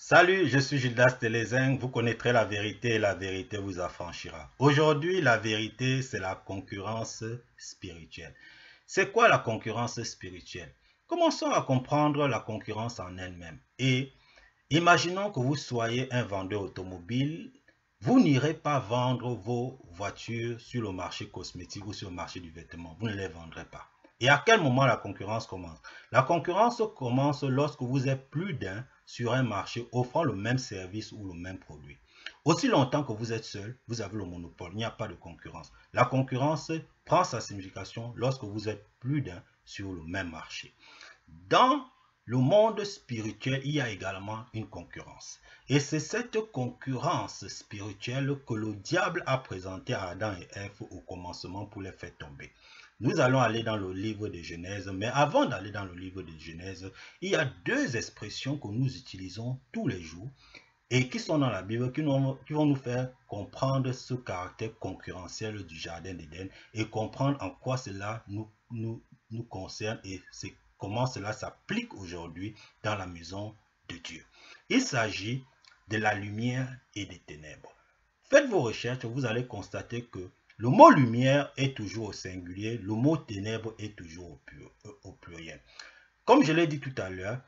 Salut, je suis Gildas Télézin, vous connaîtrez la vérité et la vérité vous affranchira. Aujourd'hui, la vérité, c'est la concurrence spirituelle. C'est quoi la concurrence spirituelle? Commençons à comprendre la concurrence en elle-même. Et imaginons que vous soyez un vendeur automobile, vous n'irez pas vendre vos voitures sur le marché cosmétique ou sur le marché du vêtement. Vous ne les vendrez pas. Et à quel moment la concurrence commence? La concurrence commence lorsque vous êtes plus d'un sur un marché offrant le même service ou le même produit. Aussi longtemps que vous êtes seul, vous avez le monopole. Il n'y a pas de concurrence. La concurrence prend sa signification lorsque vous êtes plus d'un sur le même marché. Dans le monde spirituel, il y a également une concurrence. Et c'est cette concurrence spirituelle que le diable a présentée à Adam et Ève au commencement pour les faire tomber. Nous allons aller dans le livre de Genèse, mais avant d'aller dans le livre de Genèse, il y a deux expressions que nous utilisons tous les jours et qui sont dans la Bible, qui vont nous faire comprendre ce caractère concurrentiel du jardin d'Éden et comprendre en quoi cela nous concerne et comment cela s'applique aujourd'hui dans la maison de Dieu. Il s'agit de la lumière et des ténèbres. Faites vos recherches, vous allez constater que le mot lumière est toujours au singulier, le mot ténèbres est toujours au pluriel. Comme je l'ai dit tout à l'heure,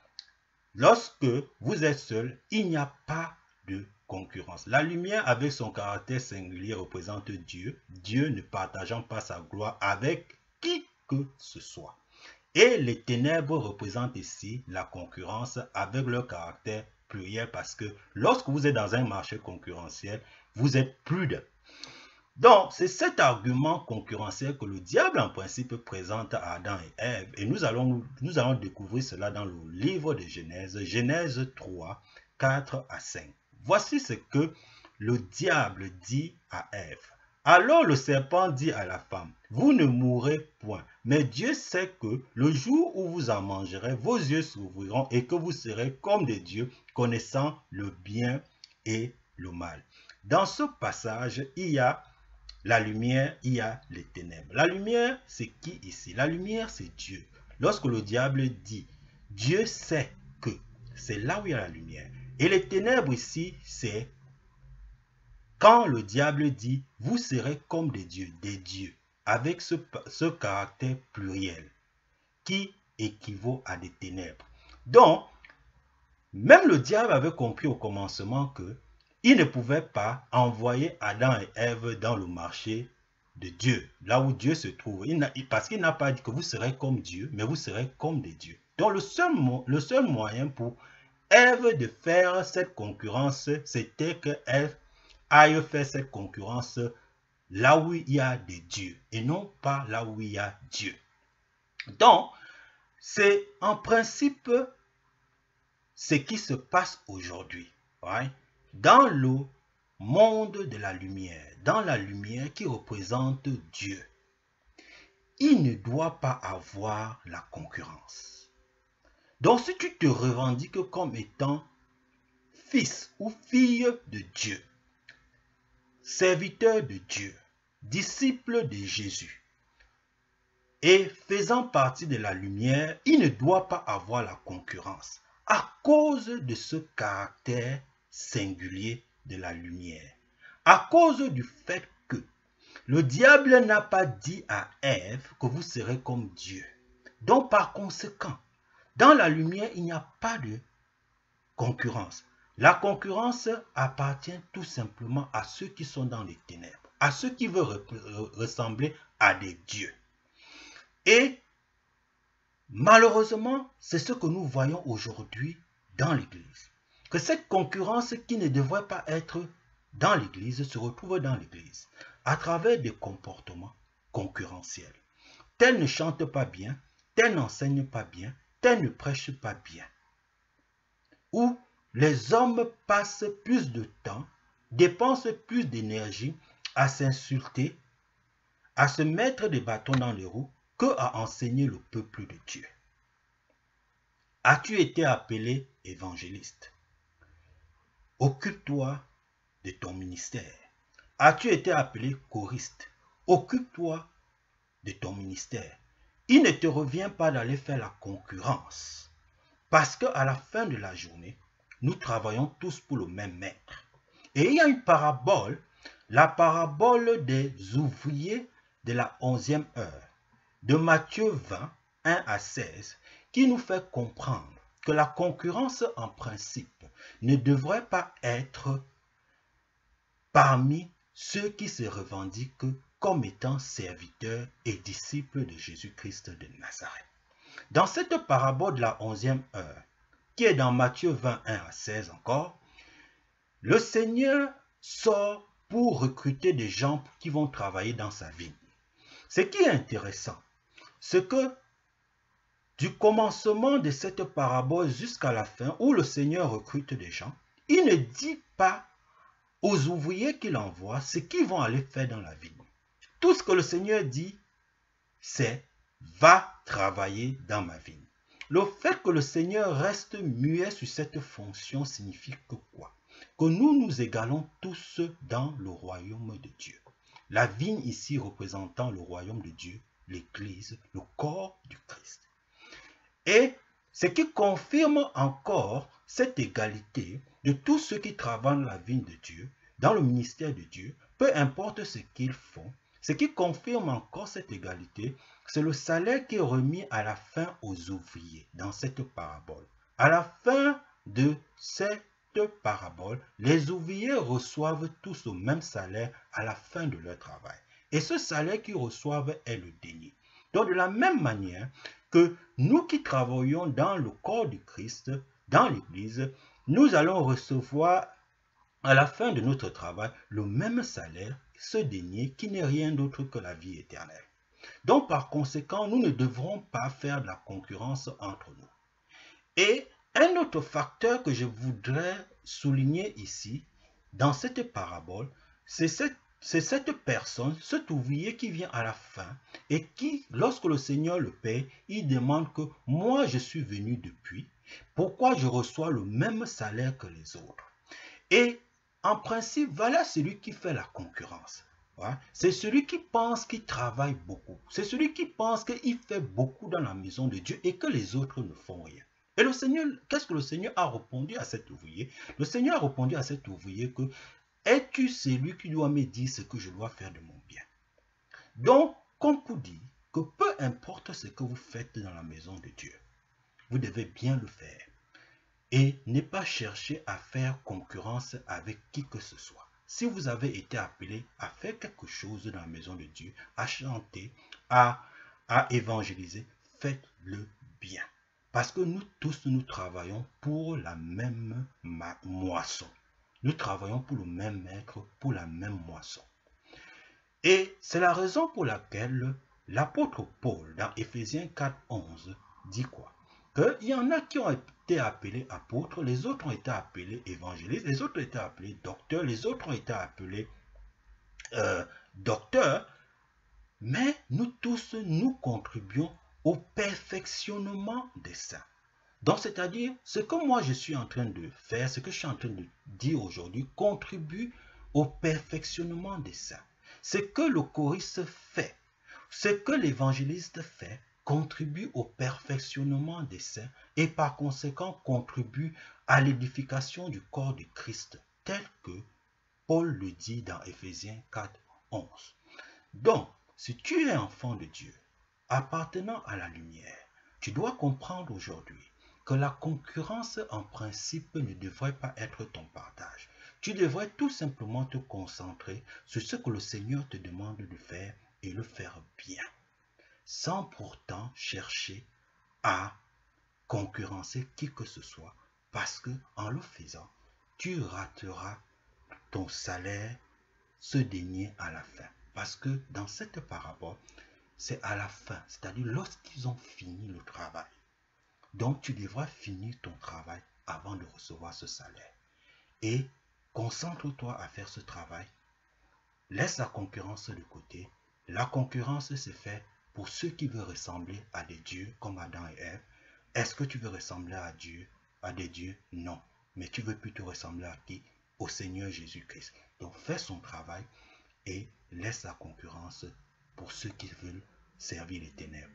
lorsque vous êtes seul, il n'y a pas de concurrence. La lumière avec son caractère singulier représente Dieu, Dieu ne partageant pas sa gloire avec qui que ce soit. Et les ténèbres représentent ici la concurrence avec leur caractère pluriel parce que lorsque vous êtes dans un marché concurrentiel, vous êtes plus d'un. Donc, c'est cet argument concurrentiel que le diable, en principe, présente à Adam et Ève. Et nous allons découvrir cela dans le livre de Genèse, Genèse 3, 4 à 5. Voici ce que le diable dit à Ève. Alors le serpent dit à la femme, vous ne mourrez point, mais Dieu sait que le jour où vous en mangerez, vos yeux s'ouvriront et que vous serez comme des dieux, connaissant le bien et le mal. Dans ce passage, il y a la lumière, il y a les ténèbres. La lumière, c'est qui ici? La lumière, c'est Dieu. Lorsque le diable dit, Dieu sait que, c'est là où il y a la lumière. Et les ténèbres ici, c'est quand le diable dit, vous serez comme des dieux, avec ce caractère pluriel qui équivaut à des ténèbres. Donc, même le diable avait compris au commencement que il ne pouvait pas envoyer Adam et Ève dans le marché de Dieu, là où Dieu se trouve. Parce qu'il n'a pas dit que vous serez comme Dieu, mais vous serez comme des dieux. Donc le seul moyen pour Ève de faire cette concurrence, c'était qu'elle aille faire cette concurrence là où il y a des dieux et non pas là où il y a Dieu. Donc, c'est en principe ce qui se passe aujourd'hui, right? Dans le monde de la lumière, dans la lumière qui représente Dieu, il ne doit pas avoir la concurrence. Donc si tu te revendiques comme étant fils ou fille de Dieu, serviteur de Dieu, disciple de Jésus, et faisant partie de la lumière, il ne doit pas avoir la concurrence à cause de ce caractère singulier de la lumière. À cause du fait que le diable n'a pas dit à Ève que vous serez comme Dieu. Donc par conséquent, dans la lumière, il n'y a pas de concurrence. La concurrence appartient tout simplement à ceux qui sont dans les ténèbres, à ceux qui veulent ressembler à des dieux. Et malheureusement, c'est ce que nous voyons aujourd'hui dans l'Église. Que cette concurrence qui ne devrait pas être dans l'Église se retrouve dans l'Église à travers des comportements concurrentiels. Tel ne chante pas bien, tel n'enseigne pas bien, tel ne prêche pas bien. Où les hommes passent plus de temps, dépensent plus d'énergie à s'insulter, à se mettre des bâtons dans les roues, que à enseigner le peuple de Dieu. As-tu été appelé évangéliste? Occupe-toi de ton ministère. As-tu été appelé choriste? Occupe-toi de ton ministère. Il ne te revient pas d'aller faire la concurrence. Parce qu'à la fin de la journée, nous travaillons tous pour le même maître. Et il y a une parabole, la parabole des ouvriers de la 11e heure, de Matthieu 20, 1 à 16, qui nous fait comprendre que la concurrence en principe ne devrait pas être parmi ceux qui se revendiquent comme étant serviteurs et disciples de Jésus-Christ de Nazareth. Dans cette parabole de la 11e heure, qui est dans Matthieu 21 à 16 encore, le Seigneur sort pour recruter des gens qui vont travailler dans sa vigne. Ce qui est intéressant, c'est que du commencement de cette parabole jusqu'à la fin, où le Seigneur recrute des gens, il ne dit pas aux ouvriers qu'il envoie ce qu'ils vont aller faire dans la vigne. Tout ce que le Seigneur dit, c'est « va travailler dans ma vigne ». Le fait que le Seigneur reste muet sur cette fonction signifie que quoi? Que nous nous égalons tous dans le royaume de Dieu. La vigne ici représentant le royaume de Dieu, l'Église, le corps du Christ. Et ce qui confirme encore cette égalité de tous ceux qui travaillent dans la vigne de Dieu, dans le ministère de Dieu, peu importe ce qu'ils font, ce qui confirme encore cette égalité, c'est le salaire qui est remis à la fin aux ouvriers dans cette parabole. À la fin de cette parabole, les ouvriers reçoivent tous le même salaire à la fin de leur travail. Et ce salaire qu'ils reçoivent est le denier. Donc de la même manière que nous qui travaillons dans le corps du Christ, dans l'Église, nous allons recevoir à la fin de notre travail le même salaire, ce denier qui n'est rien d'autre que la vie éternelle. Donc par conséquent, nous ne devrons pas faire de la concurrence entre nous. Et un autre facteur que je voudrais souligner ici, dans cette parabole, c'est cette personne, cet ouvrier qui vient à la fin et qui, lorsque le Seigneur le paie, il demande que moi je suis venu depuis, pourquoi je reçois le même salaire que les autres? Et en principe, voilà celui qui fait la concurrence. C'est celui qui pense qu'il travaille beaucoup. C'est celui qui pense qu'il fait beaucoup dans la maison de Dieu et que les autres ne font rien. Et le Seigneur, qu'est-ce que le Seigneur a répondu à cet ouvrier? Le Seigneur a répondu à cet ouvrier que es-tu celui qui doit me dire ce que je dois faire de mon bien? Donc, comme pour dire que peu importe ce que vous faites dans la maison de Dieu, vous devez bien le faire. Et ne pas chercher à faire concurrence avec qui que ce soit. Si vous avez été appelé à faire quelque chose dans la maison de Dieu, à chanter, à évangéliser, faites-le bien. Parce que nous tous, nous travaillons pour la même moisson. Nous travaillons pour le même maître, pour la même moisson. Et c'est la raison pour laquelle l'apôtre Paul, dans Éphésiens 4, 11, dit quoi? Qu'il y en a qui ont été appelés apôtres, les autres ont été appelés évangélistes, les autres ont été appelés docteurs, les autres ont été appelés docteurs, mais nous tous, nous contribuons au perfectionnement des saints. Donc, c'est-à-dire, ce que moi je suis en train de faire, ce que je suis en train de dire aujourd'hui, contribue au perfectionnement des saints. Ce que le choriste fait, ce que l'évangéliste fait, contribue au perfectionnement des saints et par conséquent contribue à l'édification du corps de Christ, tel que Paul le dit dans Éphésiens 4, 11. Donc, si tu es enfant de Dieu, appartenant à la lumière, tu dois comprendre aujourd'hui que la concurrence en principe ne devrait pas être ton partage. Tu devrais tout simplement te concentrer sur ce que le Seigneur te demande de faire et le faire bien, sans pourtant chercher à concurrencer qui que ce soit, parce que en le faisant, tu rateras ton salaire, ce denier à la fin. Parce que dans cette parabole, c'est à la fin, c'est-à-dire lorsqu'ils ont fini le travail. Donc tu devras finir ton travail avant de recevoir ce salaire. Et concentre-toi à faire ce travail. Laisse la concurrence de côté. La concurrence se fait pour ceux qui veulent ressembler à des dieux comme Adam et Ève. Est-ce que tu veux ressembler à Dieu, à des dieux? Non. Mais tu veux plutôt ressembler à qui? Au Seigneur Jésus-Christ. Donc fais son travail et laisse la concurrence pour ceux qui veulent servir les ténèbres.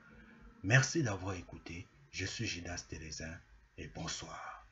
Merci d'avoir écouté. Je suis Judas Télézin et bonsoir.